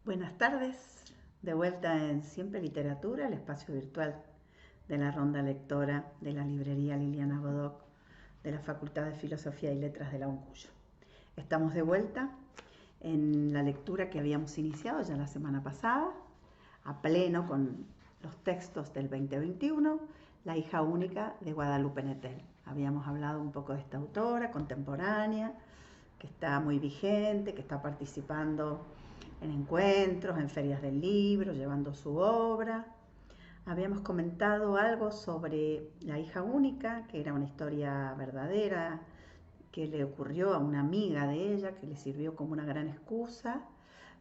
Buenas tardes, de vuelta en Siempre Literatura, el espacio virtual de la ronda lectora de la librería Liliana Bodoc de la Facultad de Filosofía y Letras de la UNCUYO. Estamos de vuelta en la lectura que habíamos iniciado ya la semana pasada, a pleno con los textos del 2021, La hija única de Guadalupe Nettel. Habíamos hablado un poco de esta autora contemporánea, que está muy vigente, que está participando en encuentros, en ferias del libro, llevando su obra. Habíamos comentado algo sobre La hija única, que era una historia verdadera que le ocurrió a una amiga de ella, que le sirvió como una gran excusa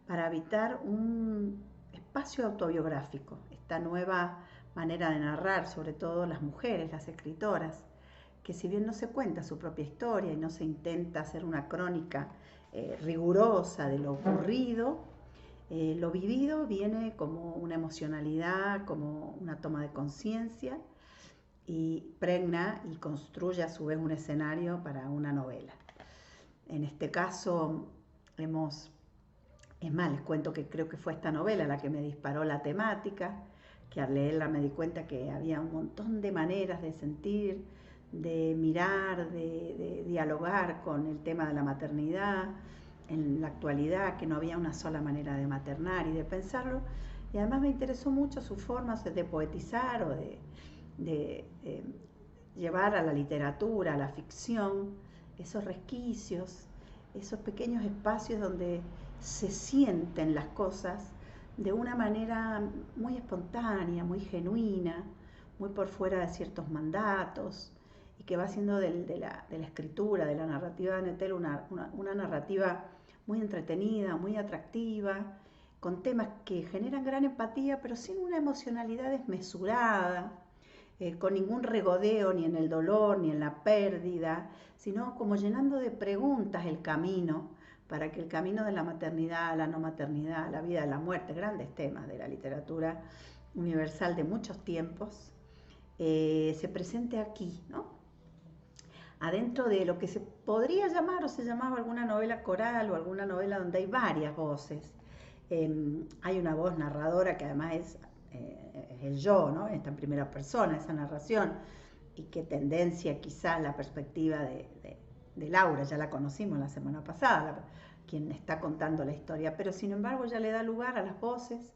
para habitar un espacio autobiográfico, esta nueva manera de narrar, sobre todo las mujeres, las escritoras, que si bien no se cuenta su propia historia y no se intenta hacer una crónica rigurosa de lo ocurrido, lo vivido viene como una emocionalidad, como una toma de conciencia y pregna y construye a su vez un escenario para una novela. En este caso es más, les cuento que creo que fue esta novela la que me disparó la temática, que al leerla me di cuenta que había un montón de maneras de sentir, de mirar, de dialogar con el tema de la maternidad en la actualidad, que no había una sola manera de maternar y de pensarlo. Y además me interesó mucho su forma de poetizar o de llevar a la literatura, a la ficción, esos resquicios, esos pequeños espacios donde se sienten las cosas de una manera muy espontánea, muy genuina, muy por fuera de ciertos mandatos, y que va haciendo de la escritura, de la narrativa de Nettel, una narrativa muy entretenida, muy atractiva, con temas que generan gran empatía, pero sin una emocionalidad desmesurada, con ningún regodeo ni en el dolor ni en la pérdida, sino como llenando de preguntas el camino, para que el camino de la maternidad, la no maternidad, la vida, la muerte, grandes temas de la literatura universal de muchos tiempos, se presente aquí, ¿no? Adentro de lo que se podría llamar o se llamaba alguna novela coral o alguna novela donde hay varias voces. Hay una voz narradora que además es el yo, ¿no? Está en primera persona esa narración, y qué tendencia quizás la perspectiva de Laura, ya la conocimos la semana pasada, quien está contando la historia, pero sin embargo ya le da lugar a las voces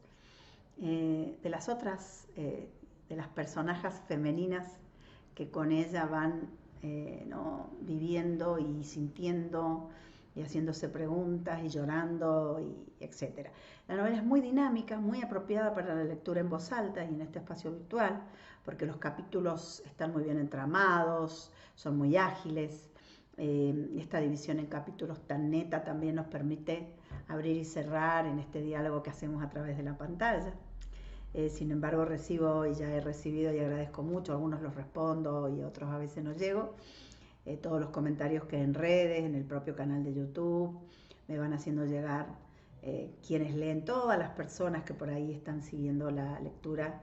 de las otras, de las personajes femeninas que con ella van ¿no? viviendo y sintiendo y haciéndose preguntas y llorando, y etcétera. La novela es muy dinámica, muy apropiada para la lectura en voz alta y en este espacio virtual, porque los capítulos están muy bien entramados, son muy ágiles. Esta división en capítulos tan neta también nos permite abrir y cerrar en este diálogo que hacemos a través de la pantalla. Sin embargo, recibo y ya he recibido y agradezco mucho, algunos los respondo y otros a veces no llego, todos los comentarios que en redes, en el propio canal de YouTube, me van haciendo llegar quienes leen, todas las personas que por ahí están siguiendo la lectura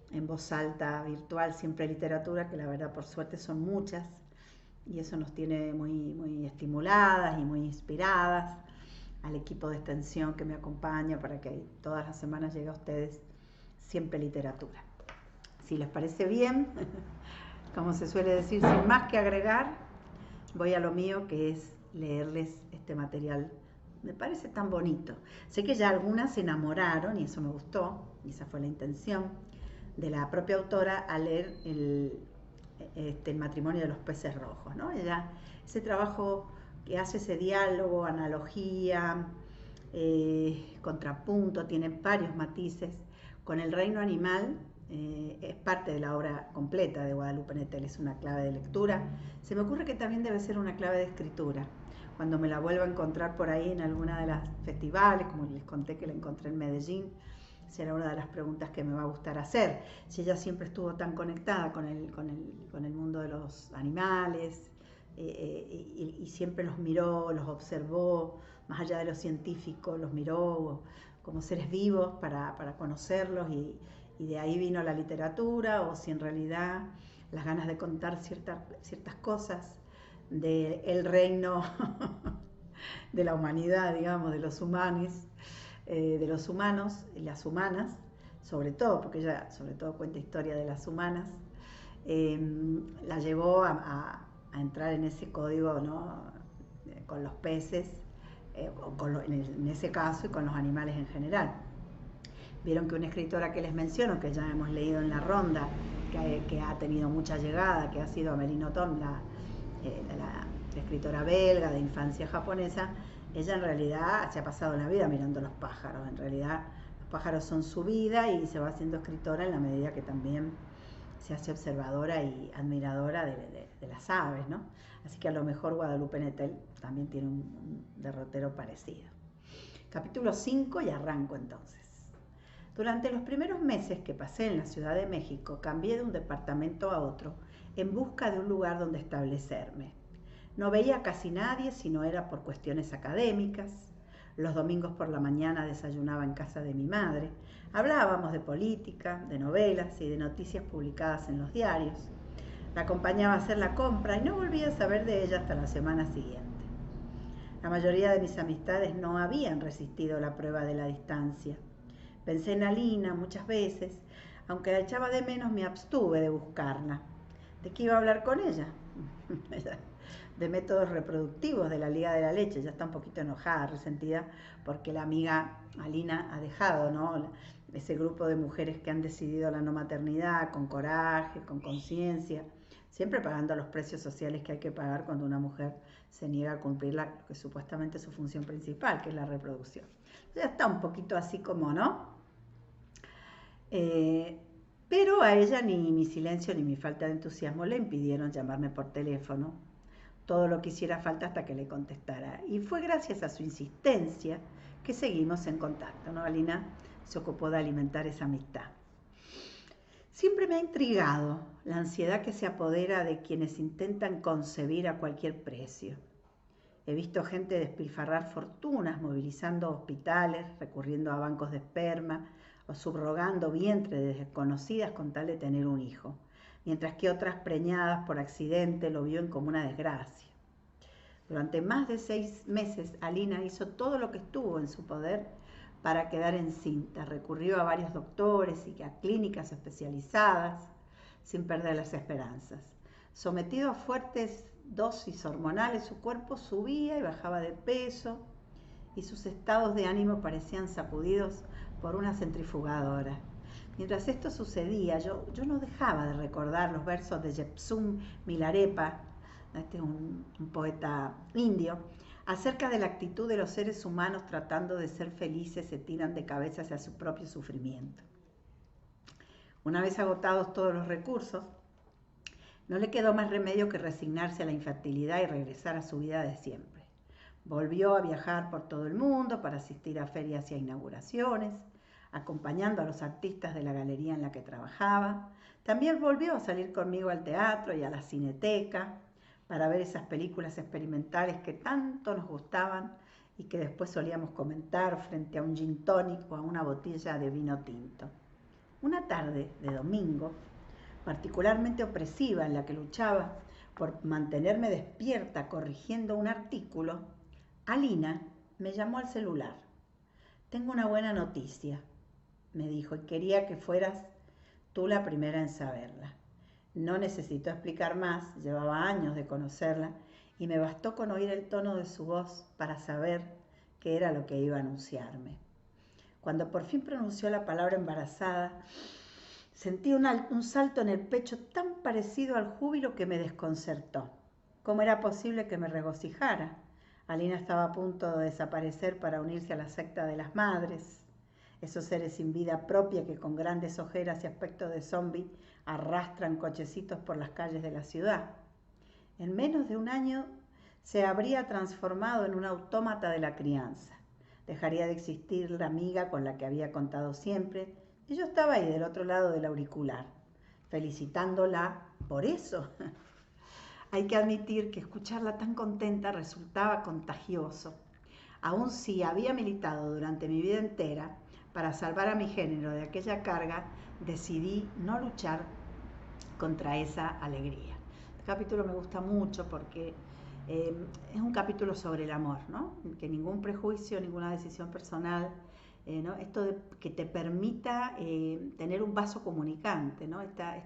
en voz alta virtual, Siempre Literatura, que la verdad por suerte son muchas, y eso nos tiene muy estimuladas y muy inspiradas, al equipo de extensión que me acompaña para que todas las semanas llegue a ustedes Siempre Literatura. Si les parece bien, como se suele decir, sin más que agregar, voy a lo mío, que es leerles este material. Me parece tan bonito. Sé que ya algunas se enamoraron, y eso me gustó, y esa fue la intención de la propia autora al leer el matrimonio de los peces rojos, ¿no? Ella, ese trabajo que hace, ese diálogo, analogía, contrapunto, tiene varios matices con el reino animal. Es parte de la obra completa de Guadalupe Nettel, es una clave de lectura. Se me ocurre que también debe ser una clave de escritura. Cuando me la vuelva a encontrar por ahí en alguna de las festivales, como les conté que la encontré en Medellín, será una de las preguntas que me va a gustar hacer. Si ella siempre estuvo tan conectada con el mundo de los animales, y siempre los miró, los observó, más allá de lo científico, los miró como seres vivos para conocerlos, y de ahí vino la literatura, o si en realidad las ganas de contar ciertas cosas del reino de la humanidad, digamos, de los humanos, de los humanos y las humanas, sobre todo, porque ella sobre todo cuenta historia de las humanas, la llevó a entrar en ese código, ¿no? Con los peces, en ese caso, y con los animales en general. Vieron que una escritora que les menciono, que ya hemos leído en la ronda, que ha tenido mucha llegada, que ha sido Amélie Nothomb, la escritora belga de infancia japonesa, ella en realidad se ha pasado la vida mirando los pájaros. En realidad los pájaros son su vida y se va haciendo escritora en la medida que también se hace observadora y admiradora de las aves, ¿no? Así que a lo mejor Guadalupe Nettel también tiene un derrotero parecido. Capítulo 5 y arranco entonces. Durante los primeros meses que pasé en la Ciudad de México, cambié de un departamento a otro en busca de un lugar donde establecerme. No veía a casi nadie si no era por cuestiones académicas. Los domingos por la mañana desayunaba en casa de mi madre. Hablábamos de política, de novelas y de noticias publicadas en los diarios. La acompañaba a hacer la compra y no volvía a saber de ella hasta la semana siguiente. La mayoría de mis amistades no habían resistido la prueba de la distancia. Pensé en Alina muchas veces, aunque la echaba de menos me abstuve de buscarla. ¿De qué iba a hablar con ella? De métodos reproductivos de la Liga de la Leche. Ya está un poquito enojada, resentida, porque la amiga Alina ha dejado, ¿no?, ese grupo de mujeres que han decidido la no maternidad con coraje, con conciencia, siempre pagando los precios sociales que hay que pagar cuando una mujer se niega a cumplir lo que supuestamente es su función principal, que es la reproducción. Ya está un poquito así como, ¿no? Pero a ella ni mi silencio ni mi falta de entusiasmo le impidieron llamarme por teléfono todo lo que hiciera falta hasta que le contestara. Y fue gracias a su insistencia que seguimos en contacto, ¿no? Alina se ocupó de alimentar esa amistad. Siempre me ha intrigado la ansiedad que se apodera de quienes intentan concebir a cualquier precio. He visto gente despilfarrar fortunas, movilizando hospitales, recurriendo a bancos de esperma o subrogando vientres de desconocidas con tal de tener un hijo, mientras que otras preñadas por accidente lo vieron como una desgracia. Durante más de 6 meses, Alina hizo todo lo que estuvo en su poder para quedar encinta. Recurrió a varios doctores y a clínicas especializadas sin perder las esperanzas. Sometido a fuertes dosis hormonales, su cuerpo subía y bajaba de peso y sus estados de ánimo parecían sacudidos por una centrifugadora. Mientras esto sucedía, yo no dejaba de recordar los versos de Jepsum Milarepa, este es un poeta indio, acerca de la actitud de los seres humanos tratando de ser felices, se tiran de cabeza hacia su propio sufrimiento. Una vez agotados todos los recursos, no le quedó más remedio que resignarse a la infertilidad y regresar a su vida de siempre. Volvió a viajar por todo el mundo para asistir a ferias y a inauguraciones, acompañando a los artistas de la galería en la que trabajaba. También volvió a salir conmigo al teatro y a la cineteca para ver esas películas experimentales que tanto nos gustaban y que después solíamos comentar frente a un gin tonic o a una botella de vino tinto. Una tarde de domingo, particularmente opresiva, en la que luchaba por mantenerme despierta corrigiendo un artículo, Alina me llamó al celular. «Tengo una buena noticia», me dijo, «y quería que fueras tú la primera en saberla». No necesitó explicar más, llevaba años de conocerla y me bastó con oír el tono de su voz para saber qué era lo que iba a anunciarme. Cuando por fin pronunció la palabra embarazada, sentí un salto en el pecho tan parecido al júbilo que me desconcertó. ¿Cómo era posible que me regocijara? Alina estaba a punto de desaparecer para unirse a la secta de las madres, esos seres sin vida propia que con grandes ojeras y aspecto de zombi arrastran cochecitos por las calles de la ciudad. En menos de un año se habría transformado en un autómata de la crianza. Dejaría de existir la amiga con la que había contado siempre, y yo estaba ahí del otro lado del auricular, felicitándola por eso. Hay que admitir que escucharla tan contenta resultaba contagioso. Aun si había militado durante mi vida entera para salvar a mi género de aquella carga, decidí no luchar contra esa alegría. Este capítulo me gusta mucho porque es un capítulo sobre el amor, ¿no? Que ningún prejuicio, ninguna decisión personal ¿no? Esto de que te permita tener un vaso comunicante, ¿no? Esta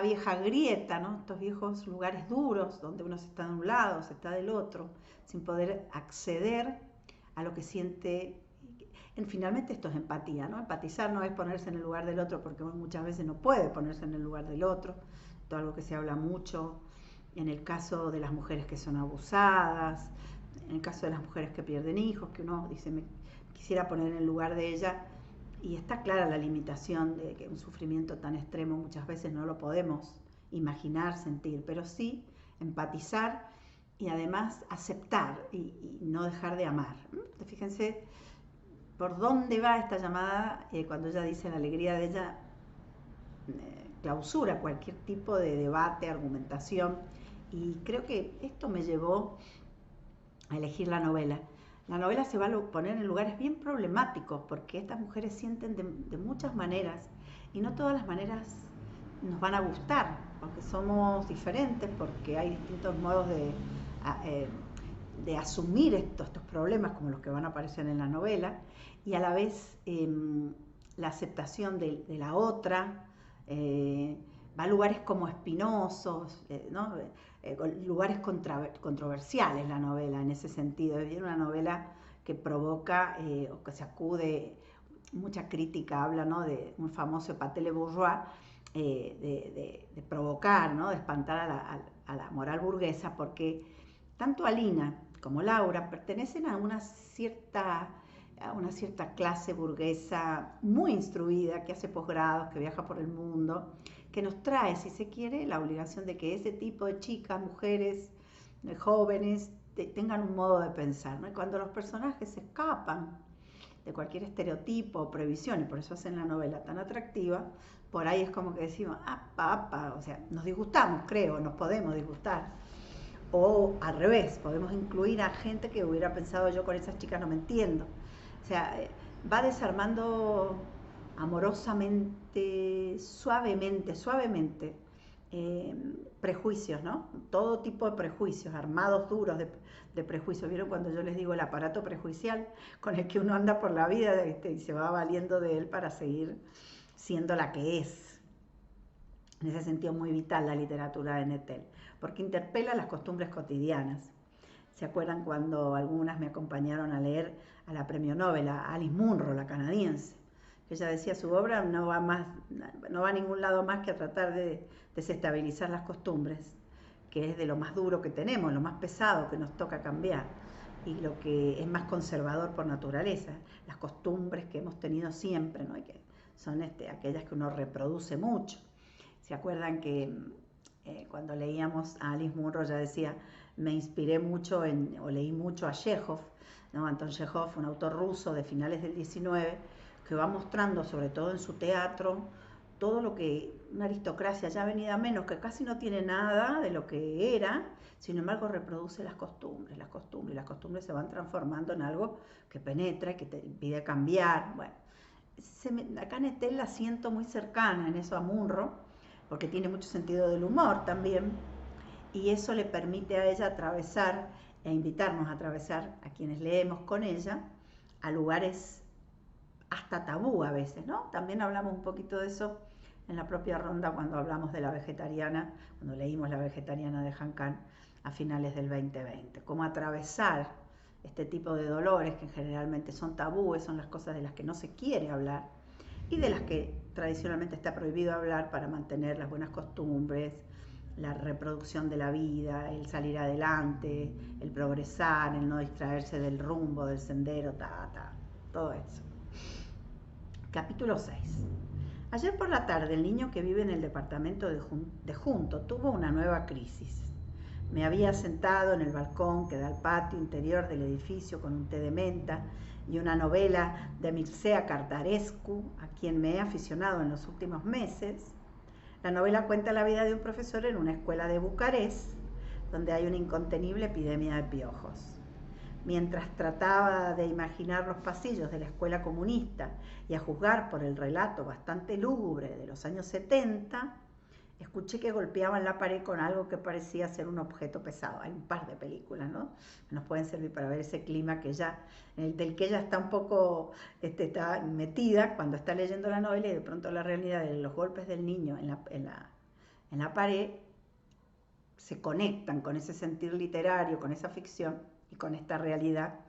vieja grieta, ¿no? Estos viejos lugares duros donde uno se está de un lado, se está del otro, sin poder acceder a lo que siente. Finalmente esto es empatía, ¿no? Empatizar no es ponerse en el lugar del otro, porque uno muchas veces no puede ponerse en el lugar del otro. Esto es algo que se habla mucho en el caso de las mujeres que son abusadas, en el caso de las mujeres que pierden hijos, que uno dice, me quisiera poner en el lugar de ella, y está clara la limitación de que un sufrimiento tan extremo muchas veces no lo podemos imaginar, sentir, pero sí empatizar y además aceptar y no dejar de amar. Fíjense por dónde va esta llamada cuando ella dice la alegría de ella clausura cualquier tipo de debate, argumentación, y creo que esto me llevó a elegir la novela. La novela se va a poner en lugares bien problemáticos porque estas mujeres sienten de muchas maneras y no todas las maneras nos van a gustar, porque somos diferentes, porque hay distintos modos de asumir estos problemas como los que van a aparecer en la novela, y a la vez la aceptación de la otra va a lugares como espinosos, ¿no? Lugares controversiales la novela en ese sentido. Es bien una novela que provoca o que sacude mucha crítica, habla, ¿no?, de un famoso Paté Le Bourgeois, de provocar, ¿no?, de espantar a la moral burguesa, porque tanto Alina como Laura pertenecen a una cierta clase burguesa muy instruida, que hace posgrados, que viaja por el mundo, que nos trae, si se quiere, la obligación de que ese tipo de chicas, mujeres, jóvenes, tengan un modo de pensar, ¿no? Y cuando los personajes se escapan de cualquier estereotipo o previsión, y por eso hacen la novela tan atractiva, por ahí es como que decimos, o sea, nos disgustamos, creo, nos podemos disgustar. O al revés, podemos incluir a gente que hubiera pensado, yo con esas chicas no me entiendo. O sea, va desarmando amorosamente, suavemente, prejuicios, ¿no? Todo tipo de prejuicios, armados duros de prejuicios. ¿Vieron cuando yo les digo el aparato prejuicial con el que uno anda por la vida y se va valiendo de él para seguir siendo la que es? En ese sentido muy vital la literatura de Nettel, porque interpela las costumbres cotidianas. ¿Se acuerdan cuando algunas me acompañaron a leer a la premio Nobel, a Alice Munro, la canadiense? Ella decía, su obra no va a ningún lado más que a tratar de desestabilizar las costumbres, que es de lo más duro que tenemos, lo más pesado que nos toca cambiar, y lo que es más conservador por naturaleza, las costumbres que hemos tenido siempre, ¿no? Y que son aquellas que uno reproduce mucho. ¿Se acuerdan que cuando leíamos a Alice Munro, ya decía, me inspiré mucho o leí mucho a Chekhov, ¿no? Anton Chekhov, un autor ruso de finales del 19, que va mostrando, sobre todo en su teatro, todo lo que una aristocracia ya venida menos, que casi no tiene nada de lo que era, sin embargo reproduce las costumbres, y las costumbres se van transformando en algo que penetra y que te impide cambiar. Bueno, acá Nettel la siento muy cercana en eso a Munro, porque tiene mucho sentido del humor también, y eso le permite a ella atravesar e invitarnos a atravesar, a quienes leemos con ella, a lugares hasta tabú a veces, ¿no? También hablamos un poquito de eso en la propia ronda cuando hablamos de La Vegetariana, cuando leímos La Vegetariana de Han Kang a finales del 2020. Cómo atravesar este tipo de dolores que generalmente son tabúes, son las cosas de las que no se quiere hablar y de las que tradicionalmente está prohibido hablar para mantener las buenas costumbres, la reproducción de la vida, el salir adelante, el progresar, el no distraerse del rumbo, del sendero, todo eso. Capítulo 6. Ayer por la tarde el niño que vive en el departamento de junto tuvo una nueva crisis. Me había sentado en el balcón que da al patio interior del edificio con un té de menta y una novela de Mircea Cartarescu, a quien me he aficionado en los últimos meses. La novela cuenta la vida de un profesor en una escuela de Bucarest, donde hay una incontenible epidemia de piojos. Mientras trataba de imaginar los pasillos de la escuela comunista y a juzgar por el relato bastante lúgubre de los años 70, Escuché que golpeaban la pared con algo que parecía ser un objeto pesado. Hay un par de películas, ¿no? Nos pueden servir para ver ese clima que ella, del que ella está un poco está metida cuando está leyendo la novela, y de pronto la realidad de los golpes del niño en la pared se conectan con ese sentir literario, con esa ficción y con esta realidad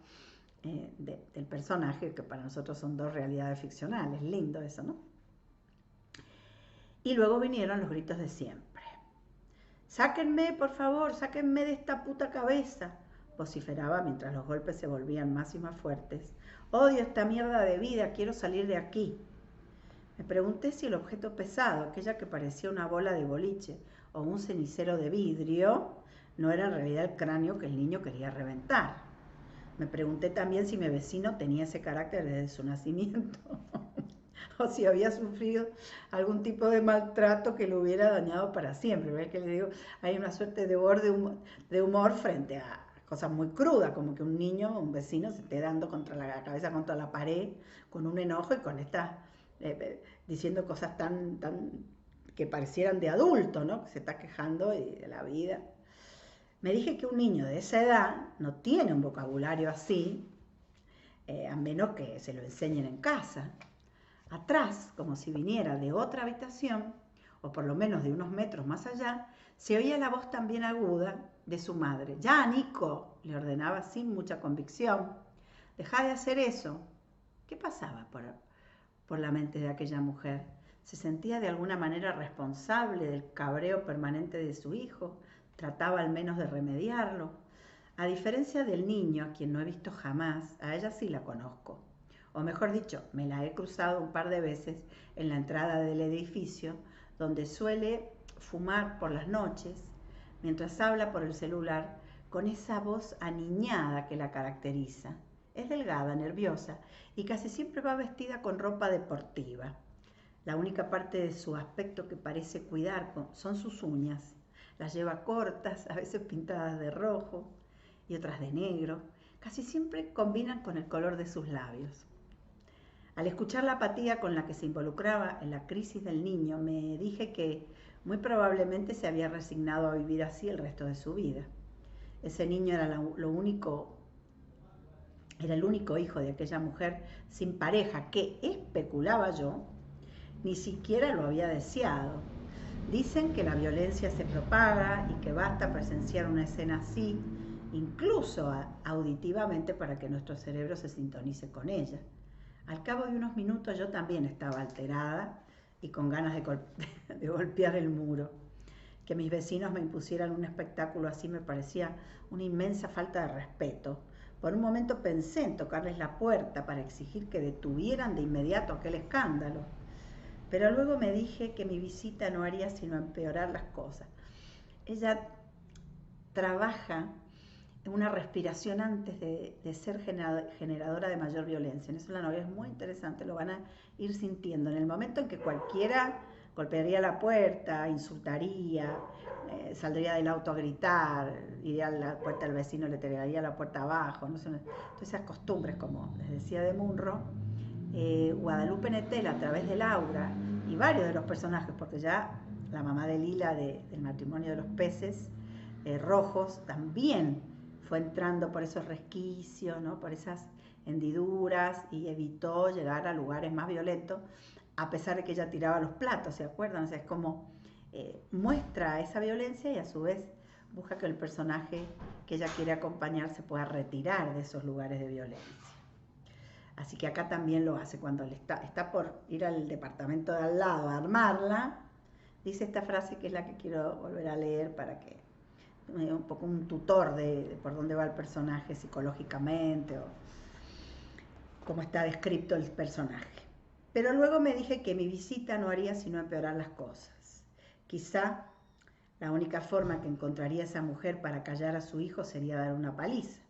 del personaje, que para nosotros son dos realidades ficcionales. Lindo eso, ¿no? Y luego vinieron los gritos de siempre. Sáquenme, por favor, sáquenme de esta puta cabeza, vociferaba mientras los golpes se volvían más y más fuertes. Odio esta mierda de vida, quiero salir de aquí. Me pregunté si el objeto pesado, aquella que parecía una bola de boliche o un cenicero de vidrio, no era en realidad el cráneo que el niño quería reventar. Me pregunté también si mi vecino tenía ese carácter desde su nacimiento o si había sufrido algún tipo de maltrato que lo hubiera dañado para siempre. ¿Ves que le digo? Hay una suerte de humor frente a cosas muy crudas, como que un niño, un vecino, se esté dando contra la cabeza contra la pared con un enojo y con esta diciendo cosas tan que parecieran de adulto, ¿no? Que se está quejando de la vida. Me dije que un niño de esa edad no tiene un vocabulario así, a menos que se lo enseñen en casa. Atrás, como si viniera de otra habitación, o por lo menos de unos metros más allá, se oía la voz también aguda de su madre. «Ya, Nico», le ordenaba sin mucha convicción, «deja de hacer eso». ¿Qué pasaba por la mente de aquella mujer? ¿Se sentía de alguna manera responsable del cabreo permanente de su hijo? ¿Trataba al menos de remediarlo? A diferencia del niño, a quien no he visto jamás, a ella sí la conozco. O mejor dicho, me la he cruzado un par de veces en la entrada del edificio, donde suele fumar por las noches, mientras habla por el celular, con esa voz aniñada que la caracteriza. Es delgada, nerviosa, y casi siempre va vestida con ropa deportiva. La única parte de su aspecto que parece cuidar son sus uñas. Las lleva cortas, a veces pintadas de rojo y otras de negro. Casi siempre combinan con el color de sus labios. Al escuchar la apatía con la que se involucraba en la crisis del niño, me dije que muy probablemente se había resignado a vivir así el resto de su vida. Ese niño era el único hijo de aquella mujer sin pareja que, especulaba yo, ni siquiera lo había deseado. Dicen que la violencia se propaga y que basta presenciar una escena así, incluso auditivamente, para que nuestro cerebro se sintonice con ella. Al cabo de unos minutos yo también estaba alterada y con ganas de golpear el muro. Que mis vecinos me impusieran un espectáculo así me parecía una inmensa falta de respeto. Por un momento pensé en tocarles la puerta para exigir que detuvieran de inmediato aquel escándalo. Pero luego me dije que mi visita no haría sino empeorar las cosas. Ella trabaja en una respiración antes de ser generadora de mayor violencia. En eso la novela es muy interesante, lo van a ir sintiendo. En el momento en que cualquiera golpearía la puerta, insultaría, saldría del auto a gritar, iría a la puerta del vecino, le tiraría la puerta abajo, no sé, todas esas costumbres, como les decía de Munro, Guadalupe Nettel, a través de Laura y varios de los personajes, porque ya la mamá de Lila del matrimonio de los peces rojos también fue entrando por esos resquicios, ¿no? Por esas hendiduras, y evitó llegar a lugares más violentos, a pesar de que ella tiraba los platos, ¿se acuerdan? O sea, es como muestra esa violencia y a su vez busca que el personaje que ella quiere acompañar se pueda retirar de esos lugares de violencia. Así que acá también lo hace. Cuando está por ir al departamento de al lado a armarla, dice esta frase que es la que quiero volver a leer para que un poco un tutor de por dónde va el personaje psicológicamente o cómo está descrito el personaje. Pero luego me dije que mi visita no haría sino empeorar las cosas. Quizá la única forma que encontraría esa mujer para callar a su hijo sería dar una paliza.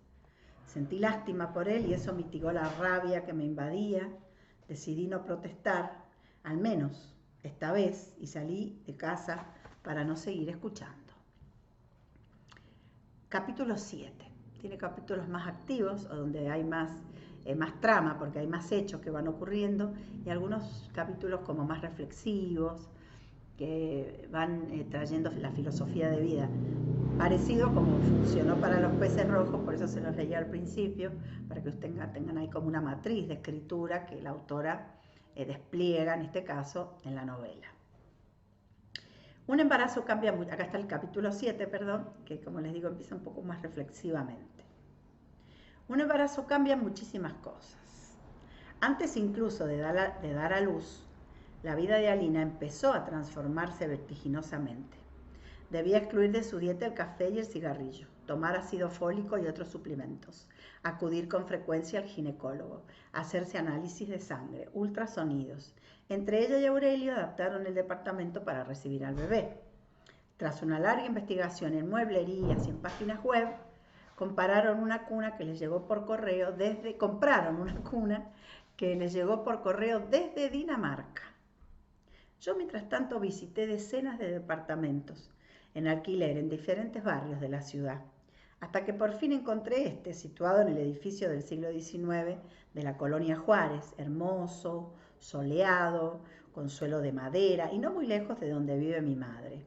Sentí lástima por él y eso mitigó la rabia que me invadía. Decidí no protestar, al menos esta vez, y salí de casa para no seguir escuchando. Capítulo 7. Tiene capítulos más activos, o donde hay más trama, porque hay más hechos que van ocurriendo, y algunos capítulos como más reflexivos, que van trayendo la filosofía de vida, parecido como funcionó para los peces rojos, por eso se los leía al principio, para que ustedes tengan ahí como una matriz de escritura que la autora despliega, en este caso, en la novela. Un embarazo cambia mucho, acá está el capítulo 7, perdón, que como les digo empieza un poco más reflexivamente. Un embarazo cambia muchísimas cosas. Antes incluso de dar a luz, la vida de Alina empezó a transformarse vertiginosamente. Debía excluir de su dieta el café y el cigarrillo, tomar ácido fólico y otros suplementos, acudir con frecuencia al ginecólogo, hacerse análisis de sangre, ultrasonidos. Entre ella y Aurelio adaptaron el departamento para recibir al bebé. Tras una larga investigación en mueblerías y en páginas web, compraron una cuna que les llegó por correo desde Dinamarca. Yo, mientras tanto, visité decenas de departamentos en alquiler en diferentes barrios de la ciudad, hasta que por fin encontré este, situado en el edificio del siglo XIX de la colonia Juárez, hermoso, soleado, con suelo de madera y no muy lejos de donde vive mi madre.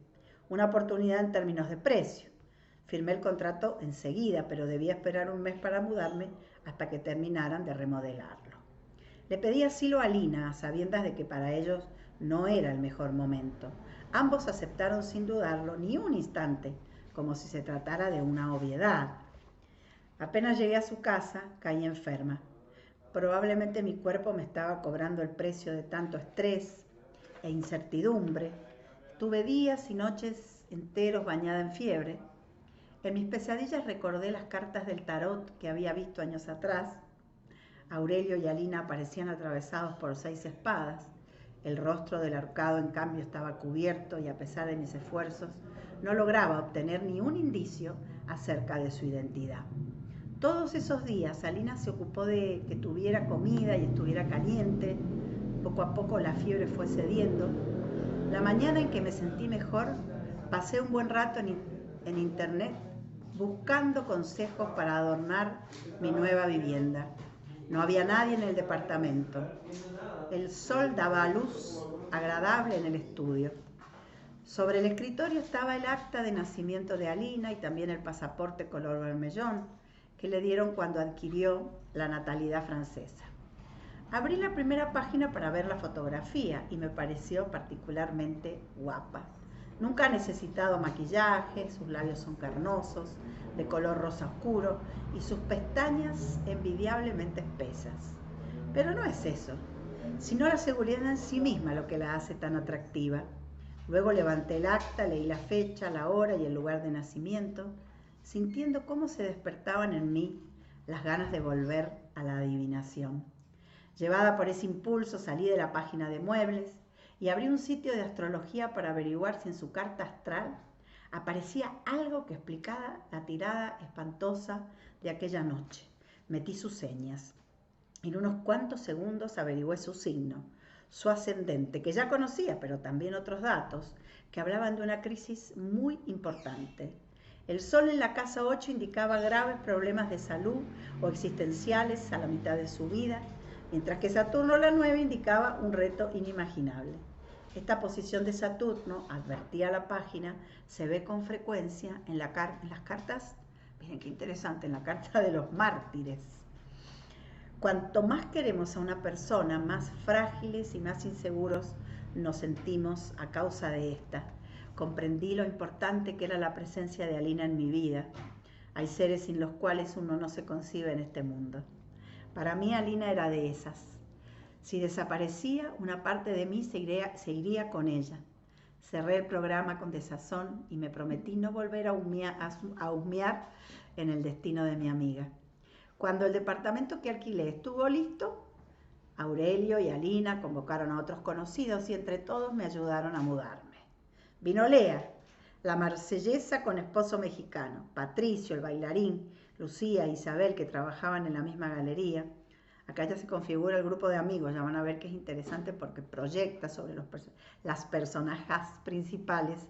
Una oportunidad en términos de precio. Firmé el contrato enseguida, pero debía esperar un mes para mudarme hasta que terminaran de remodelarlo. Le pedí asilo a Alina, a sabiendas de que para ellos no era el mejor momento. Ambos aceptaron sin dudarlo ni un instante, como si se tratara de una obviedad. Apenas llegué a su casa, caí enferma. Probablemente mi cuerpo me estaba cobrando el precio de tanto estrés e incertidumbre. Tuve días y noches enteros bañada en fiebre. En mis pesadillas recordé las cartas del tarot que había visto años atrás. Aurelio y Alina aparecían atravesados por 6 espadas. El rostro del ahorcado, en cambio, estaba cubierto y, a pesar de mis esfuerzos, no lograba obtener ni un indicio acerca de su identidad. Todos esos días, Alina se ocupó de que tuviera comida y estuviera caliente. Poco a poco la fiebre fue cediendo. La mañana en que me sentí mejor, pasé un buen rato en internet buscando consejos para adornar mi nueva vivienda. No había nadie en el departamento. El sol daba luz agradable en el estudio. Sobre el escritorio estaba el acta de nacimiento de Alina y también el pasaporte color vermellón que le dieron cuando adquirió la natalidad francesa. Abrí la primera página para ver la fotografía y me pareció particularmente guapa. Nunca ha necesitado maquillaje, sus labios son carnosos, de color rosa oscuro y sus pestañas envidiablemente espesas. Pero no es eso, sino la seguridad en sí misma lo que la hace tan atractiva. Luego levanté el acta, leí la fecha, la hora y el lugar de nacimiento, sintiendo cómo se despertaban en mí las ganas de volver a la adivinación. Llevada por ese impulso, salí de la página de muebles y abrí un sitio de astrología para averiguar si en su carta astral aparecía algo que explicara la tirada espantosa de aquella noche. Metí sus señas. En unos cuantos segundos averigüé su signo, su ascendente, que ya conocía, pero también otros datos que hablaban de una crisis muy importante. El sol en la casa 8 indicaba graves problemas de salud o existenciales a la mitad de su vida, mientras que Saturno, la 9, indicaba un reto inimaginable. Esta posición de Saturno, advertía la página, se ve con frecuencia en las cartas, miren qué interesante, en la carta de los mártires. Cuanto más queremos a una persona, más frágiles y más inseguros nos sentimos a causa de esta. Comprendí lo importante que era la presencia de Alina en mi vida. Hay seres sin los cuales uno no se concibe en este mundo. Para mí Alina era de esas. Si desaparecía, una parte de mí se iría con ella. Cerré el programa con desazón y me prometí no volver a husmear en el destino de mi amiga. Cuando el departamento que alquilé estuvo listo, Aurelio y Alina convocaron a otros conocidos y entre todos me ayudaron a mudarme. Vino Lea, la marsellesa con esposo mexicano, Patricio, el bailarín, Lucía e Isabel, que trabajaban en la misma galería. Acá ya se configura el grupo de amigos, ya van a ver que es interesante porque proyecta sobre las personajes principales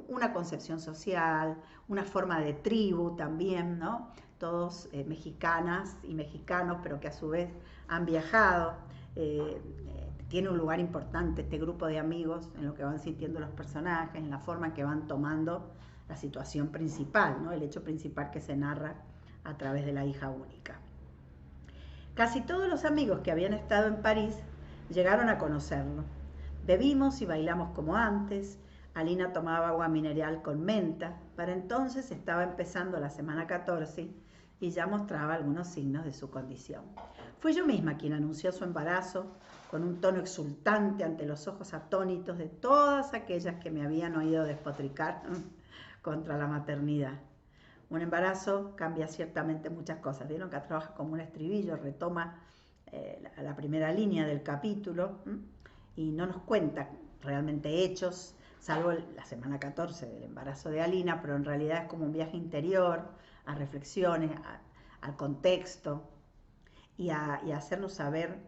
una concepción social, una forma de tribu también, ¿no? Todos mexicanas y mexicanos, pero que a su vez han viajado. tiene un lugar importante este grupo de amigos en lo que van sintiendo los personajes, en la forma en que van tomando la situación principal, ¿no? El hecho principal que se narra a través de la hija única. Casi todos los amigos que habían estado en París llegaron a conocerlo. Bebimos y bailamos como antes. Alina tomaba agua mineral con menta. Para entonces estaba empezando la semana 14 y ya mostraba algunos signos de su condición. Fui yo misma quien anunció su embarazo con un tono exultante ante los ojos atónitos de todas aquellas que me habían oído despotricar contra la maternidad. Un embarazo cambia ciertamente muchas cosas. Vieron que trabaja como un estribillo, retoma la primera línea del capítulo y no nos cuenta realmente hechos, salvo la semana 14 del embarazo de Alina, pero en realidad es como un viaje interior, a reflexiones, al contexto y a hacernos saber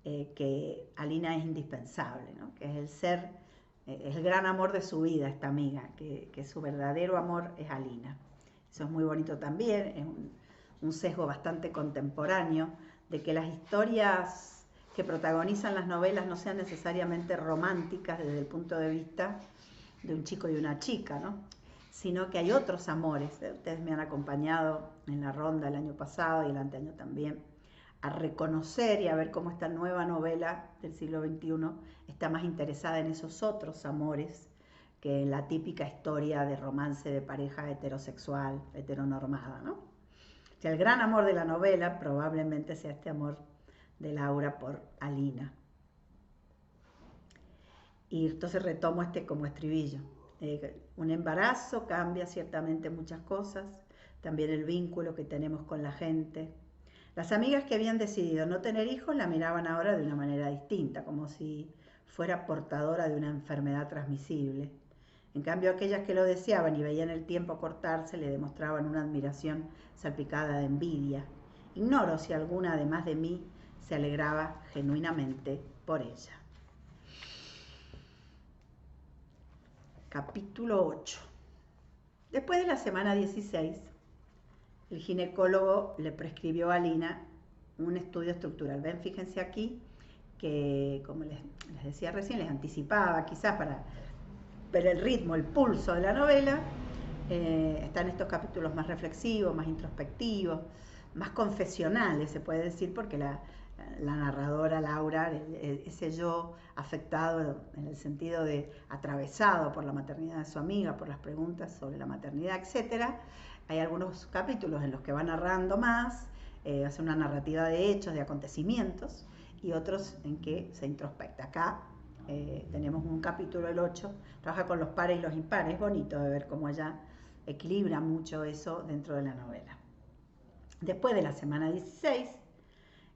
que Alina es indispensable, ¿no? Que es el ser, el gran amor de su vida, esta amiga, que su verdadero amor es Alina. Eso es muy bonito también, es un sesgo bastante contemporáneo de que las historias que protagonizan las novelas no sean necesariamente románticas desde el punto de vista de un chico y una chica, ¿no? Sino que hay otros amores. Ustedes me han acompañado en la ronda el año pasado y el anteaño también, a reconocer y a ver cómo esta nueva novela del siglo XXI está más interesada en esos otros amores que en la típica historia de romance de pareja heterosexual, heteronormada, ¿no? O sea, el gran amor de la novela probablemente sea este amor de Laura por Alina. Y entonces retomo como estribillo. Un embarazo cambia ciertamente muchas cosas, también el vínculo que tenemos con la gente. Las amigas que habían decidido no tener hijos la miraban ahora de una manera distinta, como si fuera portadora de una enfermedad transmisible. En cambio, aquellas que lo deseaban y veían el tiempo cortarse le demostraban una admiración salpicada de envidia. Ignoro si alguna, además de mí, se alegraba genuinamente por ella. Capítulo 8. Después de la semana 16, el ginecólogo le prescribió a Alina un estudio estructural. Ven, fíjense aquí que, como les decía recién, les anticipaba quizás para ver el ritmo, el pulso de la novela. Están estos capítulos más reflexivos, más introspectivos, más confesionales, se puede decir, porque la narradora Laura, ese yo afectado en el sentido de atravesado por la maternidad de su amiga, por las preguntas sobre la maternidad, etc. Hay algunos capítulos en los que va narrando más, hace una narrativa de hechos, de acontecimientos, y otros en que se introspecta. Acá tenemos un capítulo, el 8, trabaja con los pares y los impares. Es bonito de ver cómo ella equilibra mucho eso dentro de la novela. Después de la semana 16,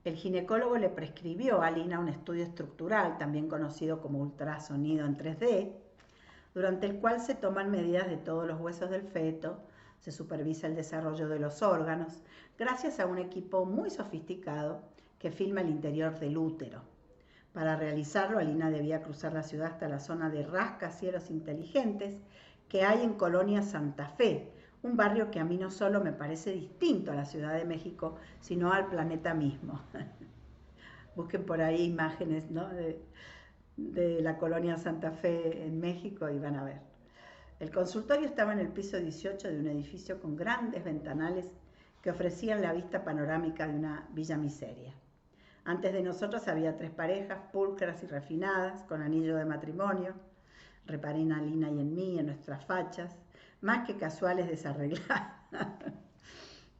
el ginecólogo le prescribió a Alina un estudio estructural, también conocido como ultrasonido en 3D, durante el cual se toman medidas de todos los huesos del feto, se supervisa el desarrollo de los órganos, gracias a un equipo muy sofisticado que filma el interior del útero. Para realizarlo, Alina debía cruzar la ciudad hasta la zona de rascacielos inteligentes que hay en Colonia Santa Fe, un barrio que a mí no solo me parece distinto a la Ciudad de México, sino al planeta mismo. Busquen por ahí imágenes, ¿no?, de la Colonia Santa Fe en México y van a ver. El consultorio estaba en el piso 18 de un edificio con grandes ventanales que ofrecían la vista panorámica de una villa miseria. Antes de nosotros había 3 parejas, pulcras y refinadas, con anillo de matrimonio. Reparé en Alina y en mí, en nuestras fachas, más que casuales desarregladas,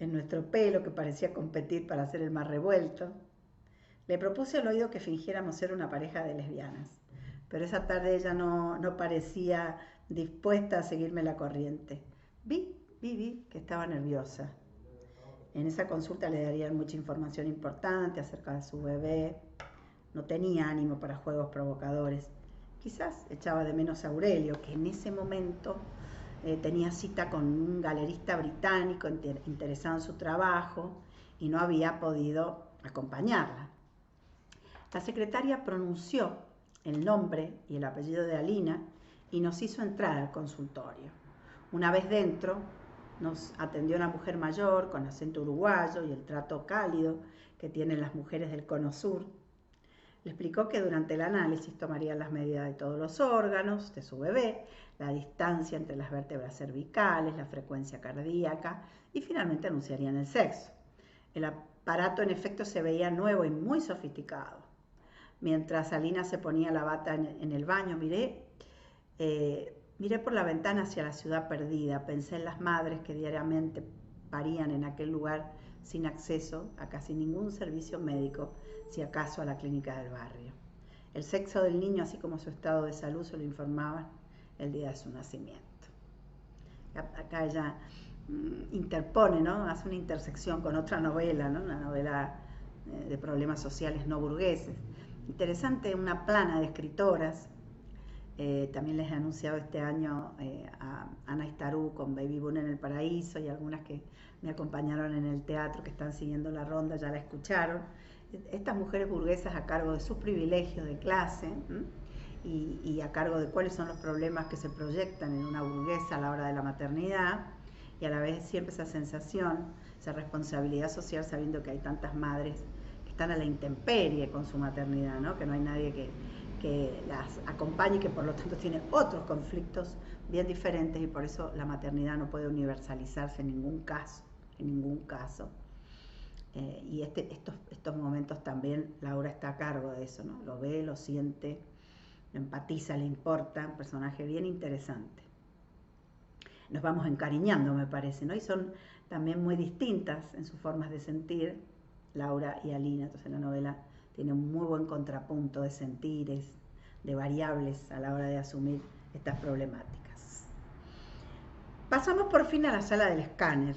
en nuestro pelo que parecía competir para ser el más revuelto. Le propuse al oído que fingiéramos ser una pareja de lesbianas, pero esa tarde ella no parecía dispuesta a seguirme la corriente. Vi que estaba nerviosa. En esa consulta le darían mucha información importante acerca de su bebé. No tenía ánimo para juegos provocadores. Quizás echaba de menos a Aurelio, que en ese momento tenía cita con un galerista británico interesado en su trabajo y no había podido acompañarla. La secretaria pronunció el nombre y el apellido de Alina y nos hizo entrar al consultorio. Una vez dentro, nos atendió una mujer mayor con acento uruguayo y el trato cálido que tienen las mujeres del Cono Sur. Le explicó que durante el análisis tomarían las medidas de todos los órganos de su bebé, la distancia entre las vértebras cervicales, la frecuencia cardíaca y finalmente anunciarían el sexo. El aparato en efecto se veía nuevo y muy sofisticado. Mientras Alina se ponía la bata en el baño, miré por la ventana hacia la ciudad perdida, pensé en las madres que diariamente parían en aquel lugar sin acceso a casi ningún servicio médico, si acaso a la clínica del barrio. El sexo del niño, así como su estado de salud, se lo informaban el día de su nacimiento. Acá ella interpone, ¿no? Hace una intersección con otra novela, ¿no? Una novela de problemas sociales no burgueses. Interesante, una plana de escritoras. También les he anunciado este año a Ana Istarú con Baby Boom en el Paraíso, y algunas que me acompañaron en el teatro que están siguiendo la ronda ya la escucharon. Estas mujeres burguesas a cargo de sus privilegios de clase y a cargo de cuáles son los problemas que se proyectan en una burguesa a la hora de la maternidad, y a la vez siempre esa sensación, esa responsabilidad social, sabiendo que hay tantas madres que están a la intemperie con su maternidad, ¿no? Que no hay nadie que las acompañe y que por lo tanto tiene otros conflictos bien diferentes, y por eso la maternidad no puede universalizarse en ningún caso, y estos momentos también Laura está a cargo de eso, ¿no? Lo ve, lo siente, lo empatiza, le importa, un personaje bien interesante. Nos vamos encariñando, me parece, ¿no? Y son también muy distintas en sus formas de sentir, Laura y Alina. Entonces la novela tiene un muy buen contrapunto de sentires, de variables a la hora de asumir estas problemáticas. Pasamos por fin a la sala del escáner.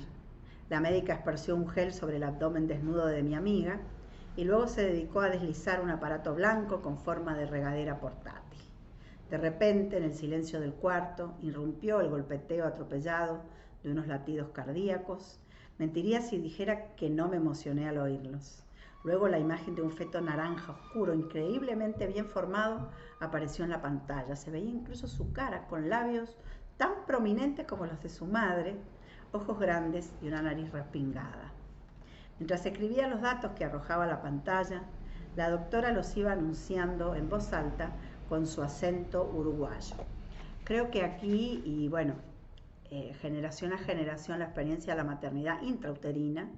La médica esparció un gel sobre el abdomen desnudo de mi amiga y luego se dedicó a deslizar un aparato blanco con forma de regadera portátil. De repente, en el silencio del cuarto, irrumpió el golpeteo atropellado de unos latidos cardíacos. Mentiría si dijera que no me emocioné al oírlos. Luego la imagen de un feto naranja oscuro, increíblemente bien formado, apareció en la pantalla. Se veía incluso su cara, con labios tan prominentes como los de su madre, ojos grandes y una nariz respingada. Mientras escribía los datos que arrojaba la pantalla, la doctora los iba anunciando en voz alta con su acento uruguayo. Creo que aquí, y bueno, generación a generación, la experiencia de la maternidad intrauterina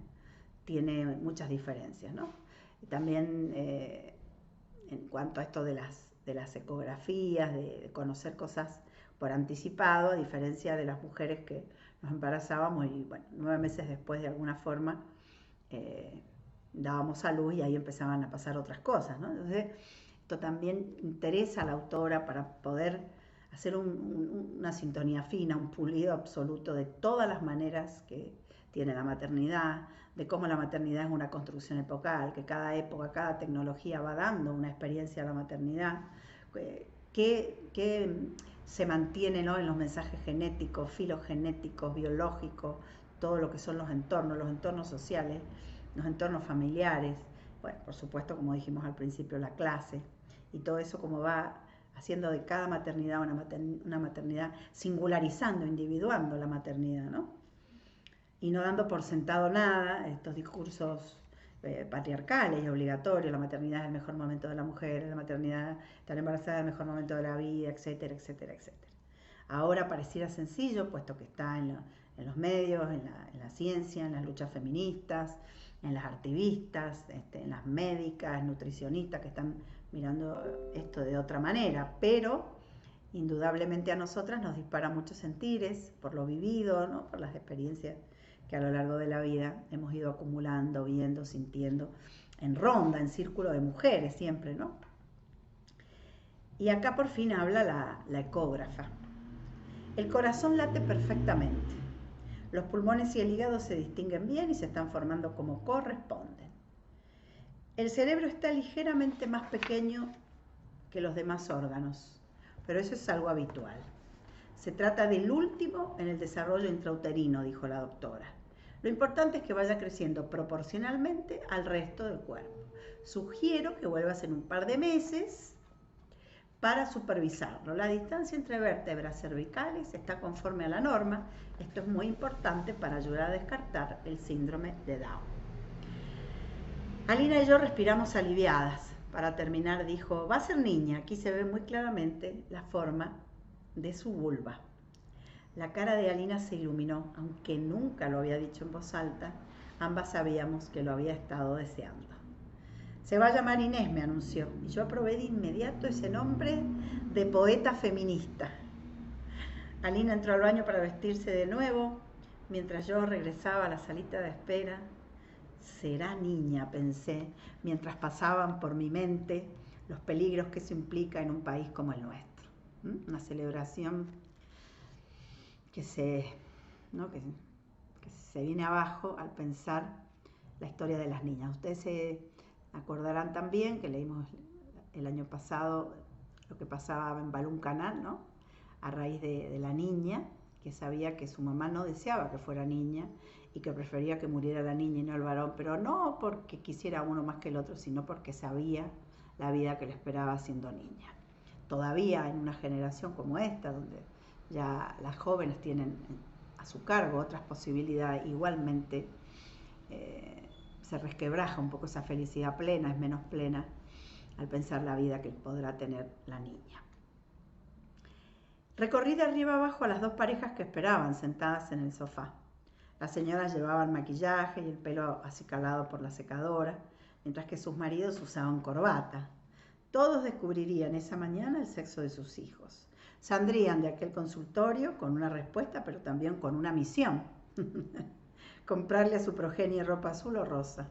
tiene muchas diferencias, ¿no? Y también en cuanto a esto de las ecografías, de conocer cosas por anticipado, a diferencia de las mujeres que nos embarazábamos y, bueno, 9 meses después de alguna forma dábamos a luz y ahí empezaban a pasar otras cosas, ¿no? Entonces, esto también interesa a la autora para poder hacer una sintonía fina, un pulido absoluto de todas las maneras que tiene la maternidad, de cómo la maternidad es una construcción epocal, que cada época, cada tecnología va dando una experiencia a la maternidad, que se mantiene, ¿no?, en los mensajes genéticos, filogenéticos, biológicos, todo lo que son los entornos sociales, los entornos familiares, bueno, por supuesto, como dijimos al principio, la clase, y todo eso como va haciendo de cada maternidad una maternidad, singularizando, individuando la maternidad, ¿no? Y no dando por sentado nada, estos discursos patriarcales y obligatorios, la maternidad es el mejor momento de la mujer, la maternidad, estar embarazada es el mejor momento de la vida, etcétera, etcétera, etcétera. Ahora pareciera sencillo, puesto que está en los medios, en la ciencia, en las luchas feministas, en las activistas, en las médicas, nutricionistas que están mirando esto de otra manera, pero indudablemente a nosotras nos dispara muchos sentires por lo vivido, ¿no?, por las experiencias que a lo largo de la vida hemos ido acumulando, viendo, sintiendo, en ronda, en círculo de mujeres siempre, ¿no? Y acá por fin habla la ecógrafa. El corazón late perfectamente. Los pulmones y el hígado se distinguen bien y se están formando como corresponden. El cerebro está ligeramente más pequeño que los demás órganos, pero eso es algo habitual. Se trata del último en el desarrollo intrauterino, dijo la doctora. Lo importante es que vaya creciendo proporcionalmente al resto del cuerpo. Sugiero que vuelvas en un par de meses para supervisarlo. La distancia entre vértebras cervicales está conforme a la norma. Esto es muy importante para ayudar a descartar el síndrome de Down. Alina y yo respiramos aliviadas. Para terminar dijo, va a ser niña. Aquí se ve muy claramente la forma de su vulva. La cara de Alina se iluminó, aunque nunca lo había dicho en voz alta. Ambas sabíamos que lo había estado deseando. Se va a llamar Inés, me anunció, y yo aprobé de inmediato ese nombre de poeta feminista. Alina entró al baño para vestirse de nuevo, mientras yo regresaba a la salita de espera. Será niña, pensé, mientras pasaban por mi mente los peligros que eso implica en un país como el nuestro. Una celebración que se viene abajo al pensar la historia de las niñas. Ustedes se acordarán también que leímos el año pasado lo que pasaba en Balún Canal, ¿no? A raíz de la niña, que sabía que su mamá no deseaba que fuera niña y que prefería que muriera la niña y no el varón, pero no porque quisiera uno más que el otro, sino porque sabía la vida que le esperaba siendo niña. Todavía en una generación como esta, donde ya las jóvenes tienen a su cargo otras posibilidades, igualmente se resquebraja un poco esa felicidad plena, es menos plena al pensar la vida que podrá tener la niña. Recorrí de arriba abajo a las dos parejas que esperaban sentadas en el sofá. Las señoras llevaban maquillaje y el pelo acicalado por la secadora, mientras que sus maridos usaban corbata. Todos descubrirían esa mañana el sexo de sus hijos. Saldrían de aquel consultorio con una respuesta, pero también con una misión. Comprarle a su progenie ropa azul o rosa.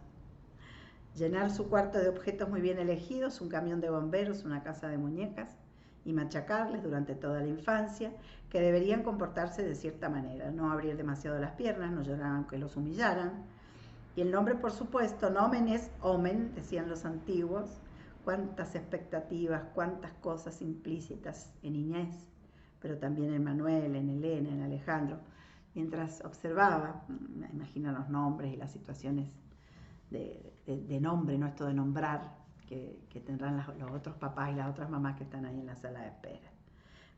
Llenar su cuarto de objetos muy bien elegidos, un camión de bomberos, una casa de muñecas, y machacarles durante toda la infancia, que deberían comportarse de cierta manera, no abrir demasiado las piernas, no llorar aunque los humillaran. Y el nombre, por supuesto, nomen es omen, decían los antiguos. Cuántas expectativas, cuántas cosas implícitas en Inés, pero también en Manuel, en Elena, en Alejandro. Mientras observaba, me imagino los nombres y las situaciones de nombre, no esto de nombrar, que tendrán los otros papás y las otras mamás que están ahí en la sala de espera.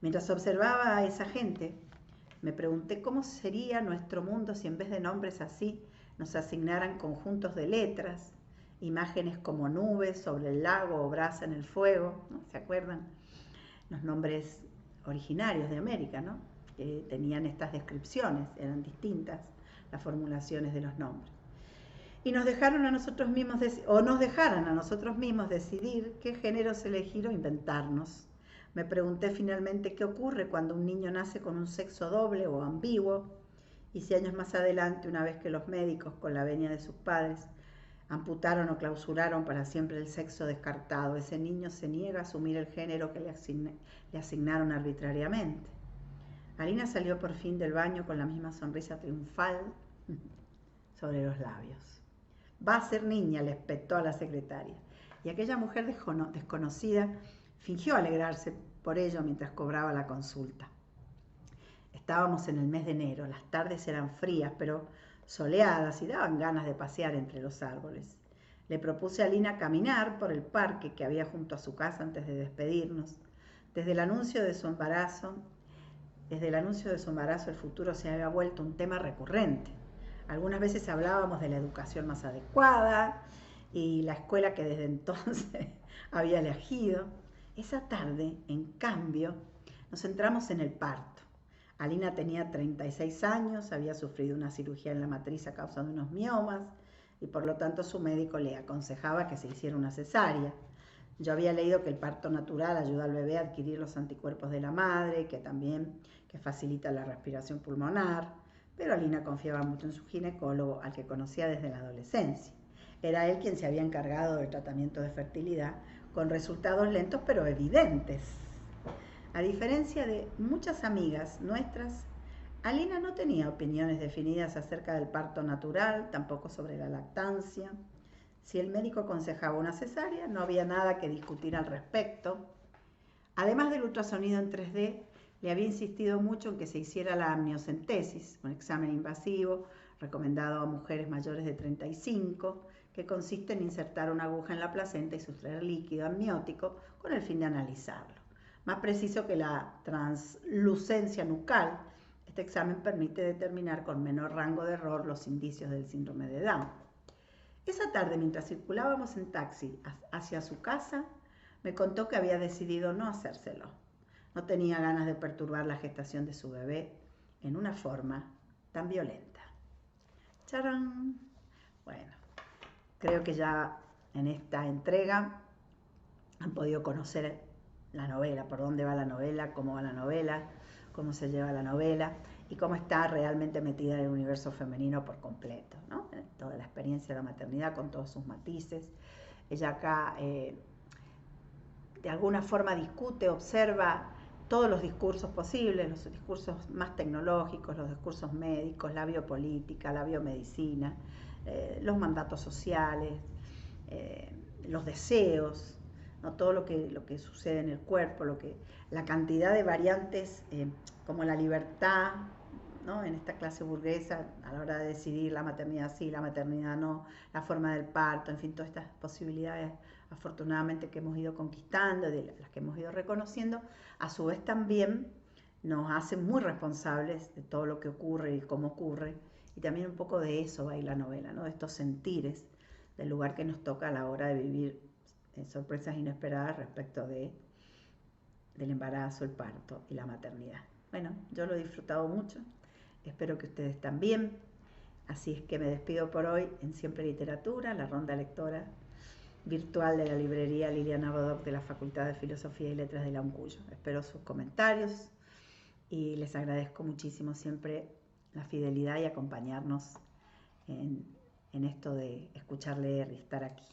Mientras observaba a esa gente, me pregunté cómo sería nuestro mundo si en vez de nombres así nos asignaran conjuntos de letras, imágenes como nubes sobre el lago o brasa en el fuego, ¿no? ¿Se acuerdan? Los nombres originarios de América, ¿no? Que tenían estas descripciones, eran distintas las formulaciones de los nombres. Y nos dejaron a nosotros mismos, nos dejaran a nosotros mismos decidir qué géneros elegir o inventarnos. Me pregunté finalmente qué ocurre cuando un niño nace con un sexo doble o ambiguo, y si años más adelante, una vez que los médicos, con la venia de sus padres, amputaron o clausuraron para siempre el sexo descartado, ese niño se niega a asumir el género que le asignaron arbitrariamente. Alina salió por fin del baño con la misma sonrisa triunfal sobre los labios. Va a ser niña, le espetó a la secretaria. Y aquella mujer desconocida fingió alegrarse por ello mientras cobraba la consulta. Estábamos en el mes de enero, las tardes eran frías, pero soleadas y daban ganas de pasear entre los árboles. Le propuse a Alina caminar por el parque que había junto a su casa antes de despedirnos. Desde el anuncio de su embarazo, el futuro se había vuelto un tema recurrente. Algunas veces hablábamos de la educación más adecuada y la escuela que desde entonces había elegido. Esa tarde, en cambio, nos centramos en el parto. Alina tenía 36 años, había sufrido una cirugía en la matriz a causa de unos miomas y por lo tanto su médico le aconsejaba que se hiciera una cesárea. Yo había leído que el parto natural ayuda al bebé a adquirir los anticuerpos de la madre, que facilita la respiración pulmonar, pero Alina confiaba mucho en su ginecólogo, al que conocía desde la adolescencia. Era él quien se había encargado del tratamiento de fertilidad, con resultados lentos pero evidentes. A diferencia de muchas amigas nuestras, Alina no tenía opiniones definidas acerca del parto natural, tampoco sobre la lactancia. Si el médico aconsejaba una cesárea, no había nada que discutir al respecto. Además del ultrasonido en 3D, le había insistido mucho en que se hiciera la amniocentesis, un examen invasivo recomendado a mujeres mayores de 35, que consiste en insertar una aguja en la placenta y sustraer líquido amniótico con el fin de analizarlo. Más preciso que la translucencia nucal, este examen permite determinar con menor rango de error los indicios del síndrome de Down. Esa tarde, mientras circulábamos en taxi hacia su casa, me contó que había decidido no hacérselo. No tenía ganas de perturbar la gestación de su bebé en una forma tan violenta. ¡Charán! Bueno, creo que ya en esta entrega han podido conocer la novela, por dónde va la novela, cómo va la novela, cómo se lleva la novela y cómo está realmente metida en el universo femenino por completo, ¿no? Toda la experiencia de la maternidad con todos sus matices. Ella acá de alguna forma discute, observa todos los discursos posibles, los discursos más tecnológicos, los discursos médicos, la biopolítica, la biomedicina, los mandatos sociales, los deseos, ¿no? Todo lo que sucede en el cuerpo, la cantidad de variantes como la libertad, ¿no? En esta clase burguesa a la hora de decidir la maternidad sí, la maternidad no, la forma del parto, en fin, todas estas posibilidades afortunadamente que hemos ido conquistando, de las que hemos ido reconociendo, a su vez también nos hacen muy responsables de todo lo que ocurre y cómo ocurre, y también un poco de eso va a ir la novela, ¿no? De estos sentires, del lugar que nos toca a la hora de vivir sorpresas inesperadas respecto del embarazo, el parto y la maternidad. Bueno, yo lo he disfrutado mucho, espero que ustedes también, así es que me despido por hoy en Siempre Literatura, la ronda lectora virtual de la librería Liliana Bodoc de la Facultad de Filosofía y Letras de la UNCUYO. Espero sus comentarios y les agradezco muchísimo siempre la fidelidad y acompañarnos en esto de escuchar, leer y estar aquí.